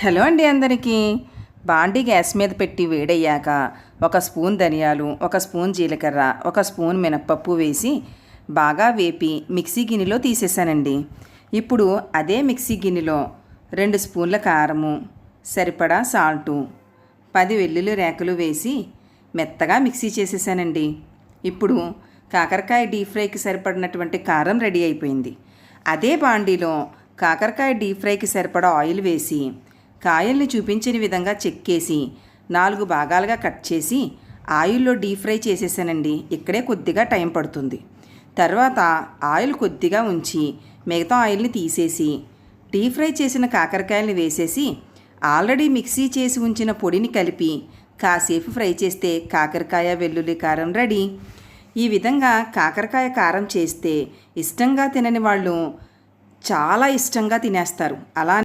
Hello అండి అందరికీ. బాండీ గ్యాస్ మీద పెట్టి వేడయ్యాక 1 స్పూన్ ధనియాలు, 1 స్పూన్ జీలకర్ర, 1 స్పూన్ మినప్పప్పు వేసి బాగా వేపి మిక్సీ గిన్నెలో తీసేసానండి. ఇప్పుడు అదే మిక్సీ గిన్నెలో 2 స్పూన్ల కారము, సరిపడా సాల్టు, 10 వెల్లుల్లి రేకలు వేసి మెత్తగా మిక్సీ చేసేసానండి. ఇప్పుడు కాకరకాయ డీప్ ఫ్రైకి సరిపడినటువంటి కారం రెడీ అయిపోయింది. అదే బాండీలో కాకరకాయ డీప్ ఫ్రైకి సరిపడా ఆయిల్ వేసి కాయల్ని చూపించిన విధంగా చెక్కేసి 4 భాగాలుగా కట్ చేసి ఆయిల్లో డీప్ ఫ్రై చేసేసానండి. ఇక్కడే కొద్దిగా టైం పడుతుంది. తర్వాత ఆయిల్ కొద్దిగా ఉంచి మిగతా ఆయిల్ని తీసేసి డీప్ ఫ్రై చేసిన కాకరకాయల్ని వేసేసి ఆల్రెడీ మిక్సీ చేసి ఉంచిన పొడిని కలిపి కాసేపు ఫ్రై చేస్తే కాకరకాయ వెల్లుల్లి కారం రెడీ. ఈ విధంగా కాకరకాయ కారం చేస్తే ఇష్టంగా తినని వాళ్ళు చాలా ఇష్టంగా తినేస్తారు. అలా